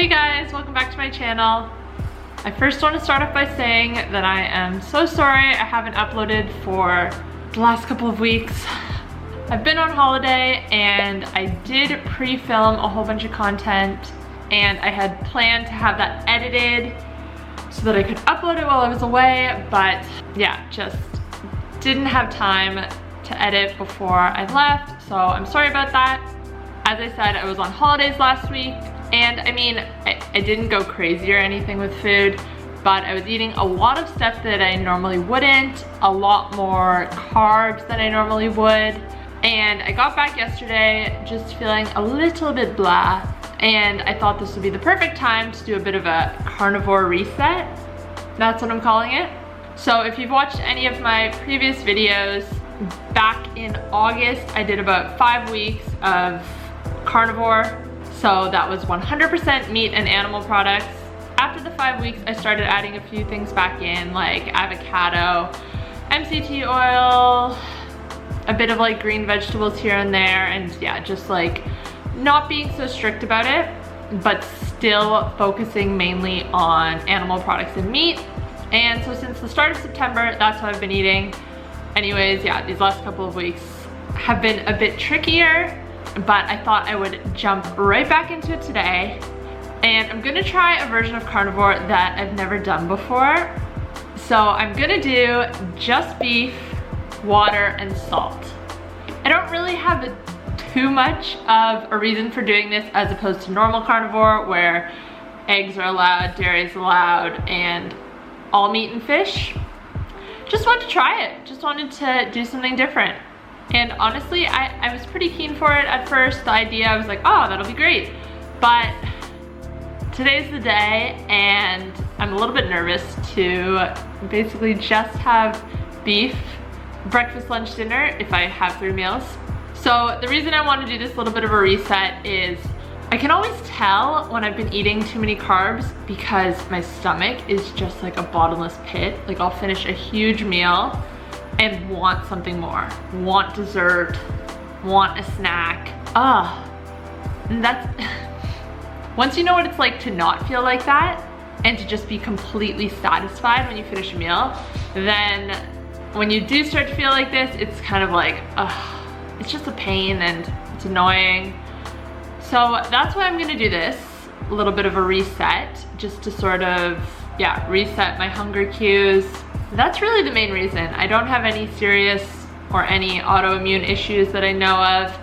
Hey guys, welcome back to my channel. I first want to start off by saying that I am so sorry I haven't uploaded for the last couple of weeks. I've been on holiday and I did pre-film a whole bunch of content and I had planned to have that edited so that I could upload it while I was away, but yeah, just didn't have time to edit before I left, so I'm sorry about that. As I said, I was on holidays last week, and I mean, I didn't go crazy or anything with food, but I was eating a lot of stuff that I normally wouldn't, a lot more carbs than I normally would, and I got back yesterday just feeling a little bit blah, and I thought this would be the perfect time to do a bit of a carnivore reset. That's what I'm calling it. So if you've watched any of my previous videos, back in August, I did about 5 weeks of carnivore. So that was 100% meat and animal products. After the 5 weeks, I started adding a few things back in, like avocado, MCT oil, a bit of like green vegetables here and there, and yeah, just like not being so strict about it, but still focusing mainly on animal products and meat. And so since the start of September, that's what I've been eating. Anyways, yeah, these last couple of weeks have been a bit trickier, but I thought I would jump right back into it today. And I'm gonna try a version of carnivore that I've never done before. So I'm gonna do just beef, water, and salt. I don't really have too much of a reason for doing this as opposed to normal carnivore where eggs are allowed, dairy is allowed, and all meat and fish. Just wanted to try it. Just wanted to do something different. And honestly, I was pretty keen for it at first. The idea, I was like, oh, that'll be great. But today's the day and I'm a little bit nervous to basically just have beef, breakfast, lunch, dinner if I have 3 meals. So the reason I want to do this little bit of a reset is I can always tell when I've been eating too many carbs because my stomach is just like a bottomless pit. Like I'll finish a huge meal and want something more, want dessert, want a snack. And that's, once you know what it's like to not feel like that and to just be completely satisfied when you finish a meal, then when you do start to feel like this, it's kind of like, it's just a pain and it's annoying. So that's why I'm gonna do this, a little bit of a reset, just to sort of, yeah, reset my hunger cues. That's really the main reason. I don't have any serious or any autoimmune issues that I know of.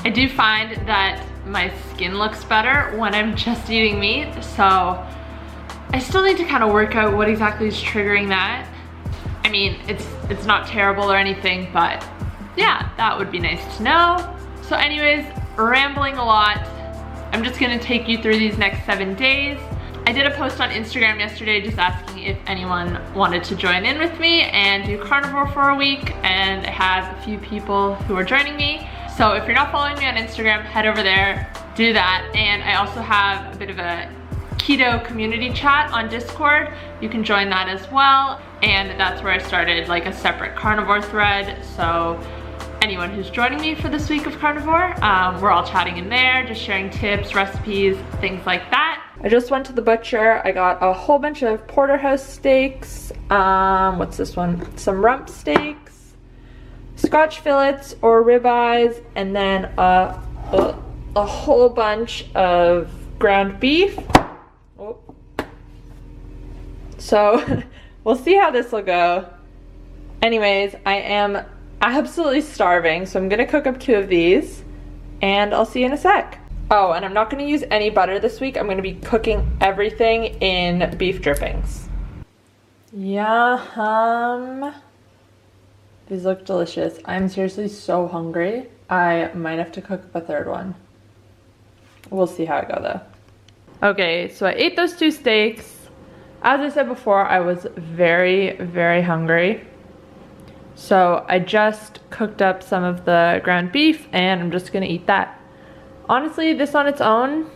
I do find that my skin looks better when I'm just eating meat, so I still need to kind of work out what exactly is triggering that. I mean, it's not terrible or anything, but yeah, that would be nice to know. So anyways, rambling a lot. I'm just gonna take you through these next 7 days. I did a post on Instagram yesterday just asking if anyone wanted to join in with me and do carnivore for a week, and I have a few people who are joining me. So if you're not following me on Instagram, head over there, do that. And I also have a bit of a keto community chat on Discord. You can join that as well. And that's where I started like a separate carnivore thread. So anyone who's joining me for this week of carnivore, we're all chatting in there, just sharing tips, recipes, things like that. I just went to the butcher. I got a whole bunch of porterhouse steaks. What's this one? Some rump steaks, Scotch fillets or ribeyes, and then a whole bunch of ground beef. Oh. So we'll see how this will go. Anyways, I am absolutely starving, so I'm gonna cook up 2 of these and I'll see you in a sec. Oh, and I'm not gonna use any butter this week. I'm gonna be cooking everything in beef drippings. Yum. These look delicious. I'm seriously so hungry. I might have to cook up a 3rd one. We'll see how it goes though. Okay, so I ate those 2 steaks. As I said before, I was very, very hungry. So I just cooked up some of the ground beef and I'm just gonna eat that. Honestly, this on its own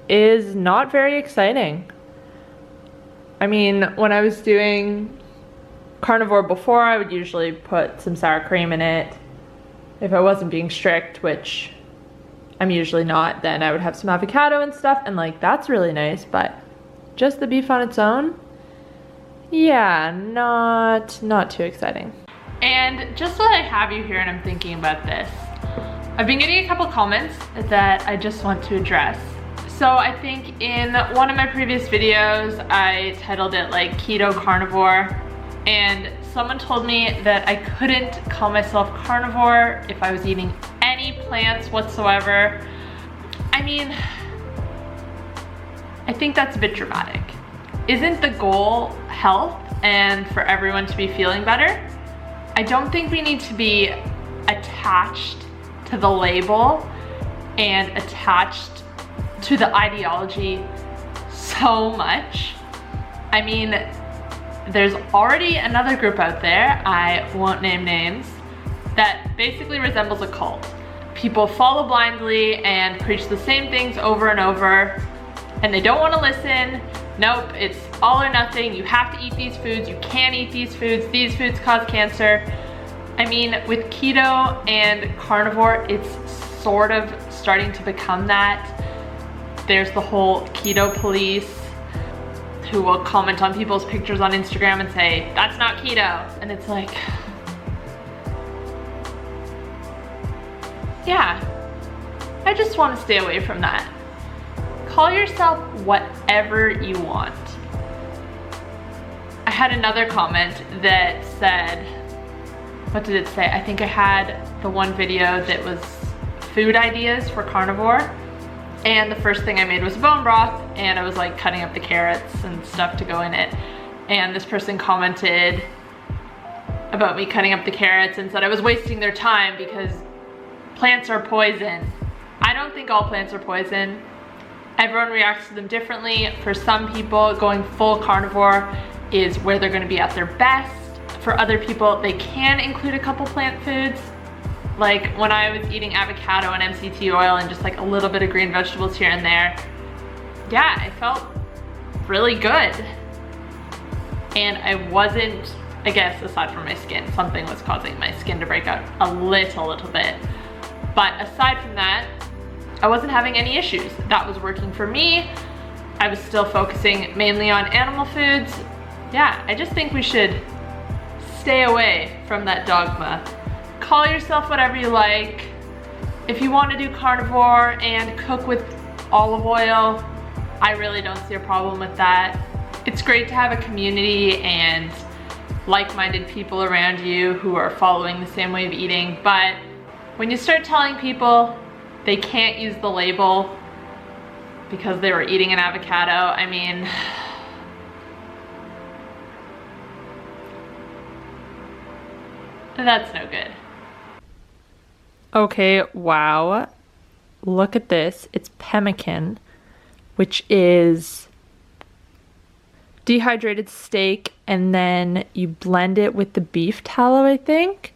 is not very exciting. I mean, when I was doing carnivore before, I would usually put some sour cream in it if I wasn't being strict, which I'm usually not, then I would have some avocado and stuff, and like that's really nice, but just the beef on its own, yeah, not too exciting. And just so that I have you here and I'm thinking about this, I've been getting a couple comments that I just want to address. So I think in one of my previous videos, I titled it like keto carnivore, and someone told me that I couldn't call myself carnivore if I was eating any plants whatsoever. I mean, I think that's a bit dramatic. Isn't the goal health and for everyone to be feeling better? I don't think we need to be attached to the label and attached to the ideology so much. I mean, there's already another group out there, I won't name names, that basically resembles a cult. People follow blindly and preach the same things over and over, and they don't want to listen. Nope, it's all or nothing. You have to eat these foods. You can't eat these foods cause cancer. I mean, with keto and carnivore, it's sort of starting to become that. There's the whole keto police who will comment on people's pictures on Instagram and say, that's not keto. And it's like, yeah, I just want to stay away from that. Call yourself whatever you want. I had another comment that said, what did it say? I think I had the one video that was food ideas for carnivore, and the first thing I made was bone broth, and I was like cutting up the carrots and stuff to go in it, and this person commented about me cutting up the carrots and said I was wasting their time because plants are poison. I don't think all plants are poison. Everyone reacts to them differently. For some people, going full carnivore is where they're gonna be at their best. For other people, they can include a couple plant foods. Like when I was eating avocado and MCT oil and just like a little bit of green vegetables here and there, yeah, I felt really good. And I wasn't, I guess aside from my skin, something was causing my skin to break out a little bit. But aside from that, I wasn't having any issues. That was working for me. I was still focusing mainly on animal foods. Yeah, I just think we should stay away from that dogma. Call yourself whatever you like. If you want to do carnivore and cook with olive oil, I really don't see a problem with that. It's great to have a community and like-minded people around you who are following the same way of eating, but when you start telling people they can't use the label because they were eating an avocado, I mean, that's no good. Okay, wow. Look at this. It's Pemmican, which is dehydrated steak, and then you blend it with the beef tallow, I think.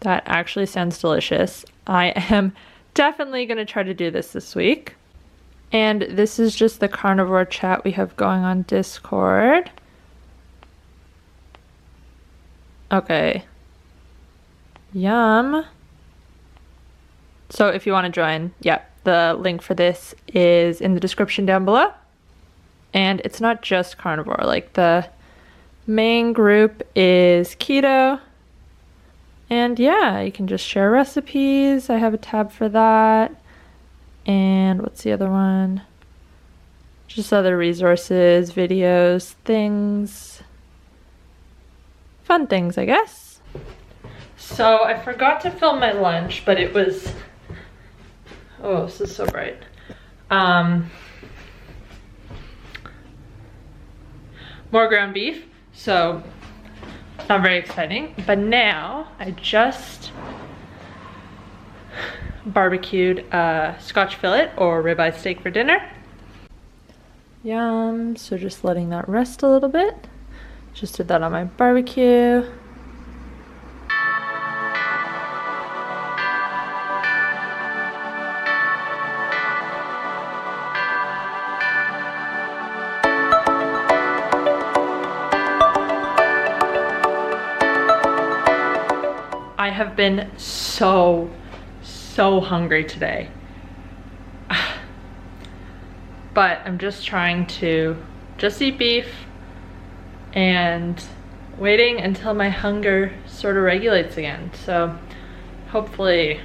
That actually sounds delicious. I am definitely gonna try to do this week. And this is just the carnivore chat we have going on Discord. Okay. Yum. So if you want to join, yeah, the link for this is in the description down below. And it's not just carnivore, like the main group is keto. And yeah, you can just share recipes. I have a tab for that. And what's the other one? Just other resources, videos, things. Fun things, I guess. So I forgot to film my lunch, but it was, oh, this is so bright. More ground beef, so not very exciting. But now I just barbecued a Scotch fillet or ribeye steak for dinner. Yum, so just letting that rest a little bit. Just did that on my barbecue. I have been so hungry today. but I'm just trying to just eat beef and waiting until my hunger sort of regulates again. So hopefully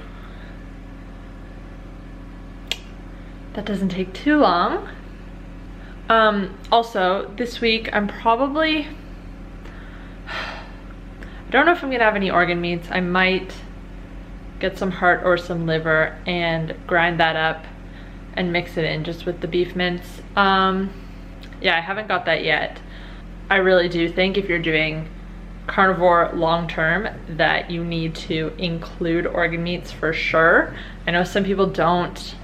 that doesn't take too long. Also, this week I'm probably, I don't know if I'm gonna have any organ meats. I might get some heart or some liver and grind that up and mix it in just with the beef mince. Yeah, I haven't got that yet. I really do think if you're doing carnivore long term that you need to include organ meats for sure. I know some people don't.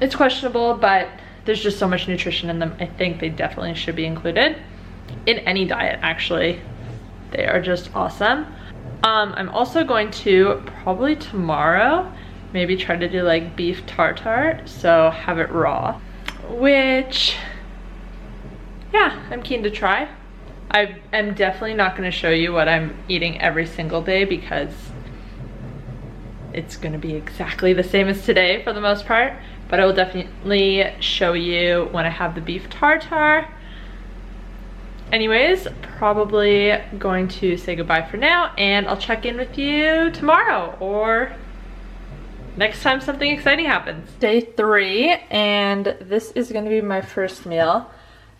It's questionable, but there's just so much nutrition in them. I think they definitely should be included in any diet, actually. They are just awesome. I'm also going to probably tomorrow maybe try to do like beef tartare, so have it raw, which, yeah, I'm keen to try. I am definitely not going to show you what I'm eating every single day because it's going to be exactly the same as today for the most part, but I will definitely show you when I have the beef tartare. Anyways, probably going to say goodbye for now, and I'll check in with you tomorrow or next time something exciting happens. Day 3, and this is going to be my first meal.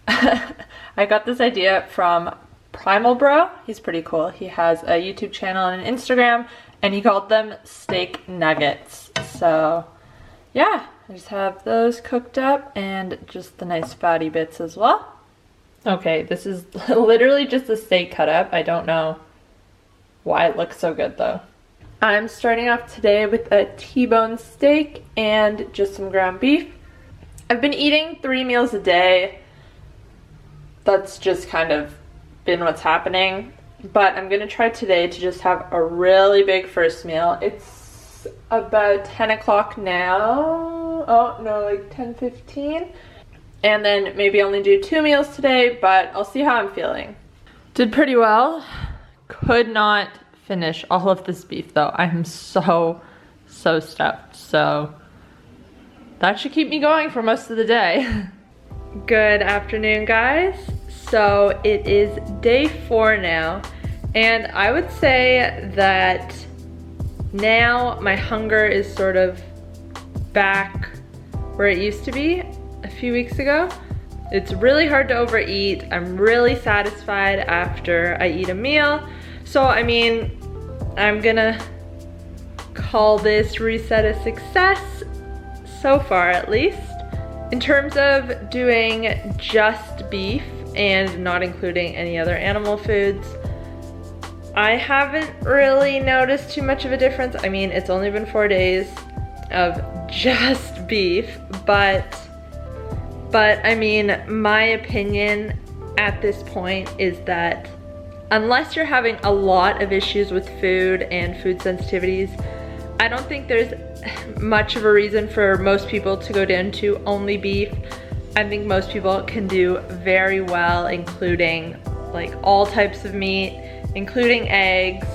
I got this idea from Primal Bro. He's pretty cool. He has a YouTube channel and an Instagram, and he called them steak nuggets. So yeah, I just have those cooked up and just the nice fatty bits as well. Okay, this is literally just a steak cut up. I don't know why it looks so good though. I'm starting off today with a T-bone steak and just some ground beef. I've been eating 3 meals a day. That's just kind of been what's happening. But I'm gonna try today to just have a really big first meal. It's about 10 o'clock now. Oh no, like 10:15. And then maybe only do 2 meals today, but I'll see how I'm feeling. Did pretty well. Could not finish all of this beef though. I am so stuffed. So that should keep me going for most of the day. Good afternoon, guys. So it is day 4 now, and I would say that now my hunger is sort of back where it used to be a few weeks ago. It's really hard to overeat. I'm really satisfied after I eat a meal. So I mean, I'm gonna call this reset a success, so far at least. In terms of doing just beef and not including any other animal foods, I haven't really noticed too much of a difference. I mean, it's only been 4 days of just beef, but I mean, my opinion at this point is that unless you're having a lot of issues with food and food sensitivities, I don't think there's much of a reason for most people to go down to only beef. I think most people can do very well including like all types of meat, including eggs.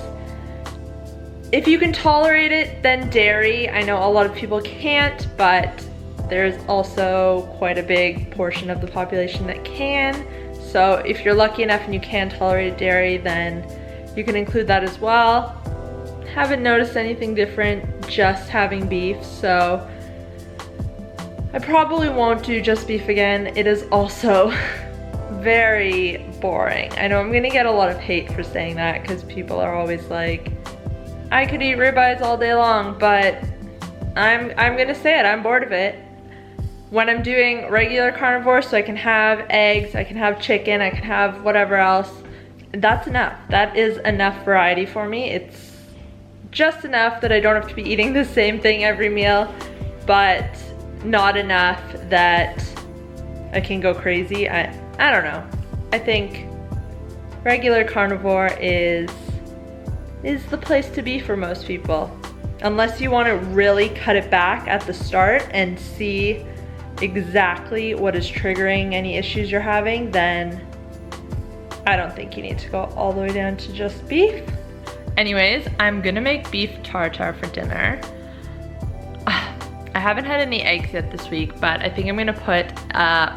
If you can tolerate it, then dairy. I know a lot of people can't, but there's also quite a big portion of the population that can. So if you're lucky enough and you can tolerate dairy, then you can include that as well. Haven't noticed anything different just having beef, so I probably won't do just beef again. It is also very boring. I know I'm gonna get a lot of hate for saying that because people are always like, I could eat ribeyes all day long, but I'm gonna say it, I'm bored of it. When I'm doing regular carnivore, so I can have eggs, I can have chicken, I can have whatever else, that's enough. That is enough variety for me. It's just enough that I don't have to be eating the same thing every meal, but not enough that I can go crazy. I don't know. I think regular carnivore is the place to be for most people. Unless you want to really cut it back at the start and see exactly what is triggering any issues you're having, then I don't think you need to go all the way down to just beef. Anyways, I'm gonna make beef tartare for dinner. I I haven't had any eggs yet this week, but I think I'm gonna put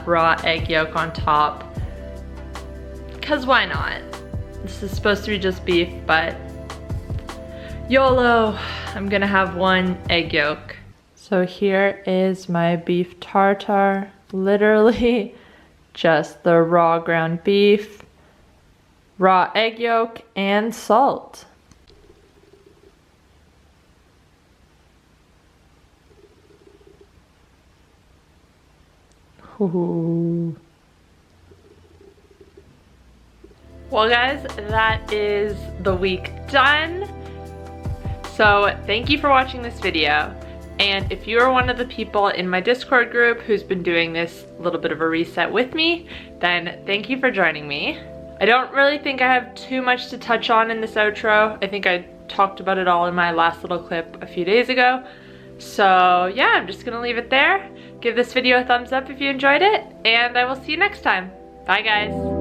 raw egg yolk on top. Cause why not? This is supposed to be just beef, but YOLO, I'm gonna have one egg yolk. So here is my beef tartare. Literally just the raw ground beef, raw egg yolk, and salt. Ooh. Well guys, that is the week done. So thank you for watching this video. And if you are one of the people in my Discord group who's been doing this little bit of a reset with me, then thank you for joining me. I don't really think I have too much to touch on in this outro. I think I talked about it all in my last little clip a few days ago. So yeah, I'm just gonna leave it there. Give this video a thumbs up if you enjoyed it, and I will see you next time. Bye guys.